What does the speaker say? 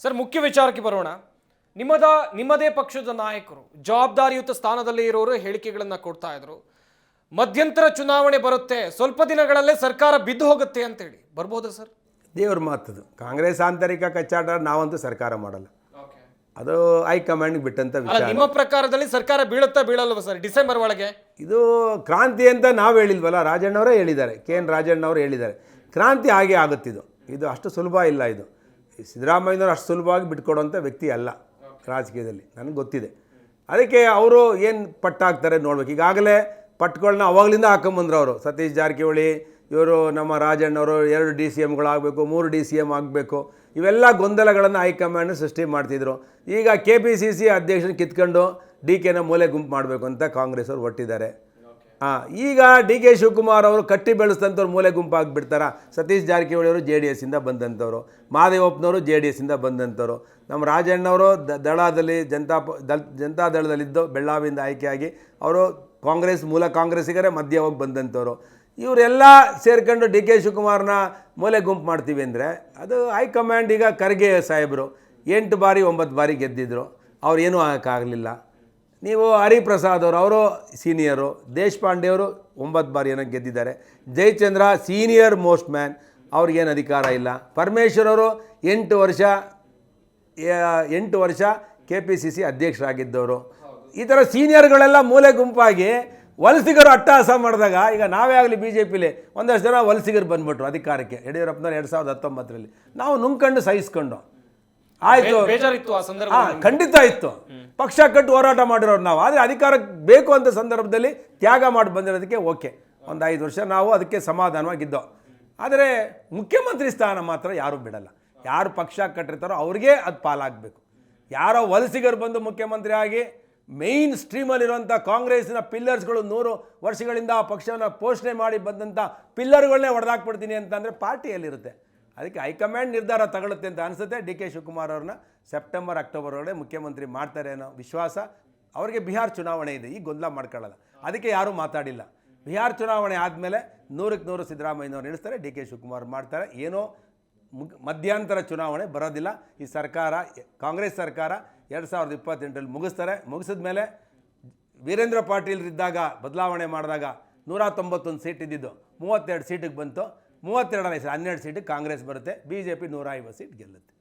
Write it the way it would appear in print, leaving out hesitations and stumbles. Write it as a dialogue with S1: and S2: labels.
S1: Sir, ಮುಖ್ಯ ವಿಚಾರಕ್ಕೆ ಬರೋಣ. ನಿಮ್ಮದೇ ಪಕ್ಷದ ನಾಯಕರು ಜವಾಬ್ದಾರಿಯುತ ಸ್ಥಾನದಲ್ಲಿ ಇರೋರು ಹೇಳಿಕೆಗಳನ್ನ ಕೊಡ್ತಾ ಇದ್ರು. ಮಧ್ಯಂತರ ಚುನಾವಣೆ ಬರುತ್ತೆ, ಸ್ವಲ್ಪ ದಿನಗಳಲ್ಲೇ ಸರ್ಕಾರ ಬಿದ್ದು ಹೋಗುತ್ತೆ ಅಂತೇಳಿ ಬರ್ಬೋದಾ ಸರ್?
S2: ದೇವ್ರ ಮಾತದು. ಕಾಂಗ್ರೆಸ್ ಆಂತರಿಕ ಕಚ್ಚಾಟ ನಾವಂತೂ ಸರ್ಕಾರ ಮಾಡಲ್ಲ, ಅದು ಹೈಕಮಾಂಡ್ಗೆ ಬಿಟ್ಟಂತ ವಿಚಾರ.
S1: ನಿಮ್ಮ ಪ್ರಕಾರದಲ್ಲಿ ಸರ್ಕಾರ ಬೀಳುತ್ತಾ ಬೀಳಲ್ವ ಸರ್ ಡಿಸೆಂಬರ್ ಒಳಗೆ?
S2: ಇದು ಕ್ರಾಂತಿ ಅಂತ ನಾವು ಹೇಳಿಲ್ವಲ್ಲ, ರಾಜಣ್ಣವರೇ ಹೇಳಿದ್ದಾರೆ, KN ರಾಜಣ್ಣವರು ಹೇಳಿದ್ದಾರೆ. ಕ್ರಾಂತಿ ಹಾಗೆ ಆಗುತ್ತಿದ್ದು, ಇದು ಅಷ್ಟು ಸುಲಭ ಇಲ್ಲ. ಇದು ಸಿದ್ದರಾಮಯ್ಯನವರು ಅಷ್ಟು ಸುಲಭವಾಗಿ ಬಿಟ್ಕೊಡೋಂಥ ವ್ಯಕ್ತಿ ಅಲ್ಲ ರಾಜಕೀಯದಲ್ಲಿ, ನನಗೆ ಗೊತ್ತಿದೆ. ಅದಕ್ಕೆ ಅವರು ಏನು ಪಟ್ಟಾಗ್ತಾರೆ ನೋಡ್ಬೇಕು. ಈಗಾಗಲೇ ಪಟ್ಟುಗಳನ್ನ ಅವಾಗಲಿಂದ ಹಾಕೊಂಬಂದ್ರು ಅವರು. ಸತೀಶ್ ಜಾರಕಿಹೊಳಿ ಇವರು, ನಮ್ಮ ರಾಜಣ್ಣವರು 2 DCMಗಳಾಗಬೇಕು, 3 DCM ಆಗಬೇಕು, ಇವೆಲ್ಲ ಗೊಂದಲಗಳನ್ನು ಹೈಕಮಾಂಡ್ ಸೃಷ್ಟಿ ಮಾಡ್ತಿದ್ರು. ಈಗ KPCC ಅಧ್ಯಕ್ಷನ ಕಿತ್ಕೊಂಡು DKನ ಮೂಲೆ ಗುಂಪು ಮಾಡಬೇಕು ಅಂತ ಕಾಂಗ್ರೆಸ್ ಅವರು ಹೊಟ್ಟಿದ್ದಾರೆ. ಈಗ DK ಶಿವಕುಮಾರ್ ಅವರು ಕಟ್ಟಿ ಬೆಳೆಸ್ತಂಥವ್ರು ಮೂಲೆ ಗುಂಪು ಆಗಿಬಿಡ್ತಾರ. ಸತೀಶ್ ಜಾರಕಿಹೊಳಿ ಅವರು JDSಯಿಂದ ಬಂದಂಥವ್ರು, ಮಹದೇವಪ್ಪನವರು JDSಯಿಂದ ಬಂದಂಥವ್ರು, ನಮ್ಮ ರಾಜಣ್ಣವರು ದಳದಲ್ಲಿ ಜನತಾ ದಳದಲ್ಲಿದ್ದು ಬೆಳ್ಳಾವಿಯಿಂದ ಆಯ್ಕೆಯಾಗಿ ಅವರು ಕಾಂಗ್ರೆಸ್ ಮೂಲ ಕಾಂಗ್ರೆಸ್ಸಿಗರೇ ಮಧ್ಯ ಹೋಗಿ ಬಂದಂಥವ್ರು. ಇವರೆಲ್ಲ ಸೇರ್ಕೊಂಡು DK ಶಿವಕುಮಾರ್ನ ಮೂಲೆ ಗುಂಪು ಮಾಡ್ತೀವಿ ಅಂದರೆ ಅದು ಹೈಕಮಾಂಡ್. ಈಗ ಖರ್ಗೆ ಸಾಹೇಬರು 8 ಬಾರಿ 9 ಬಾರಿ ಗೆದ್ದಿದ್ರು, ಅವ್ರು ಏನೂ ಆಗೋಕ್ಕಾಗಲಿಲ್ಲ. ನೀವು ಹರಿಪ್ರಸಾದ್ ಅವರು ಸೀನಿಯರು, ದೇಶಪಾಂಡೆಯವರು 9 ಬಾರಿ ಏನೋ ಗೆದ್ದಿದ್ದಾರೆ. ಜಯಚಂದ್ರ ಸೀನಿಯರ್ ಮೋಸ್ಟ್ ಮ್ಯಾನ್, ಅವ್ರಿಗೇನು ಅಧಿಕಾರ ಇಲ್ಲ. ಪರಮೇಶ್ವರ್ ಅವರು 8 ವರ್ಷ KPCC ಅಧ್ಯಕ್ಷರಾಗಿದ್ದವರು. ಈ ಥರ ಸೀನಿಯರ್ಗಳೆಲ್ಲ ಮೂಲೆ ಗುಂಪಾಗಿ ವಲಸಿಗರು ಅಟ್ಟಹಾಸ ಮಾಡಿದಾಗ, ಈಗ ನಾವೇ ಆಗಲಿ BJPಲಿ ಒಂದಷ್ಟು ಜನ ವಲಸಿಗರು ಬಂದ್ಬಿಟ್ರು ಅಧಿಕಾರಕ್ಕೆ ಯಡಿಯೂರಪ್ಪನವ್ರು 2019ರಲ್ಲಿ. ನಾವು ನುಂಗ್ಕೊಂಡು ಸಹಿಸ್ಕೊಂಡು ಆಯಿತು, ಖಂಡಿತ ಇತ್ತು. ಪಕ್ಷ ಕಟ್ಟು ಹೋರಾಟ ಮಾಡಿರೋರು ನಾವು. ಆದರೆ ಅಧಿಕಾರಕ್ಕೆ ಬೇಕು ಅಂತ ಸಂದರ್ಭದಲ್ಲಿ ತ್ಯಾಗ ಮಾಡಿ ಬಂದಿರೋದಕ್ಕೆ ಓಕೆ, ಒಂದು 5 ವರ್ಷ ನಾವು ಅದಕ್ಕೆ ಸಮಾಧಾನವಾಗಿದ್ದೋ. ಆದರೆ ಮುಖ್ಯಮಂತ್ರಿ ಸ್ಥಾನ ಮಾತ್ರ ಯಾರೂ ಬಿಡಲ್ಲ. ಯಾರು ಪಕ್ಷ ಕಟ್ಟಿರ್ತಾರೋ ಅವ್ರಿಗೆ ಅದು ಪಾಲಾಗಬೇಕು. ಯಾರೋ ವಲಸಿಗರು ಬಂದು ಮುಖ್ಯಮಂತ್ರಿ ಆಗಿ ಮೇಯ್ನ್ ಸ್ಟ್ರೀಮಲ್ಲಿರುವಂಥ ಕಾಂಗ್ರೆಸ್ನ ಪಿಲ್ಲರ್ಸ್ಗಳು 100 ವರ್ಷಗಳಿಂದ ಆ ಪಕ್ಷವನ್ನು ಪೋಷಣೆ ಮಾಡಿ ಬಂದಂಥ ಪಿಲ್ಲರ್ಗಳನ್ನೇ ಹೊಡೆದಾಕ್ಬಿಡ್ತೀನಿ ಅಂತಂದರೆ ಪಾರ್ಟಿಯಲ್ಲಿರುತ್ತೆ. ಅದಕ್ಕೆ ಹೈಕಮಾಂಡ್ ನಿರ್ಧಾರ ತಗೊಳುತ್ತೆ ಅಂತ ಅನಿಸುತ್ತೆ. DK ಶಿವಕುಮಾರ್ ಅವ್ರನ್ನ ಸೆಪ್ಟೆಂಬರ್ ಅಕ್ಟೋಬರ್ ಒಳಗಡೆ ಮುಖ್ಯಮಂತ್ರಿ ಮಾಡ್ತಾರೆ ಅನ್ನೋ ವಿಶ್ವಾಸ. ಅವರಿಗೆ ಬಿಹಾರ್ ಚುನಾವಣೆ ಇದೆ, ಈಗ ಗೊಂದಲ ಮಾಡ್ಕೊಳ್ಳಲ್ಲ, ಅದಕ್ಕೆ ಯಾರೂ ಮಾತಾಡಿಲ್ಲ. ಬಿಹಾರ್ ಚುನಾವಣೆ ಆದಮೇಲೆ 100ಕ್ಕೆ 100 ಸಿದ್ದರಾಮಯ್ಯನವ್ರು ನಿಲ್ಲಿಸ್ತಾರೆ, DK ಶಿವಕುಮಾರ್ ಮಾಡ್ತಾರೆ. ಏನೋ ಮಧ್ಯಂತರ ಚುನಾವಣೆ ಬರೋದಿಲ್ಲ. ಈ ಸರ್ಕಾರ, ಕಾಂಗ್ರೆಸ್ ಸರ್ಕಾರ 2028ರಲ್ಲಿ ಮುಗಿಸ್ತಾರೆ. ಮುಗಿಸಿದ ಮೇಲೆ ವೀರೇಂದ್ರ ಪಾಟೀಲ್ ಇದ್ದಾಗ ಬದಲಾವಣೆ ಮಾಡಿದಾಗ 191 ಸೀಟ್ ಇದ್ದಿದ್ದು 32 ಸೀಟಿಗೆ ಬಂತು. 32 12 ಸೀಟಿಗೆ ಕಾಂಗ್ರೆಸ್ ಬರುತ್ತೆ. BJP 150 seat ಗೆಲ್ಲುತ್ತೆ.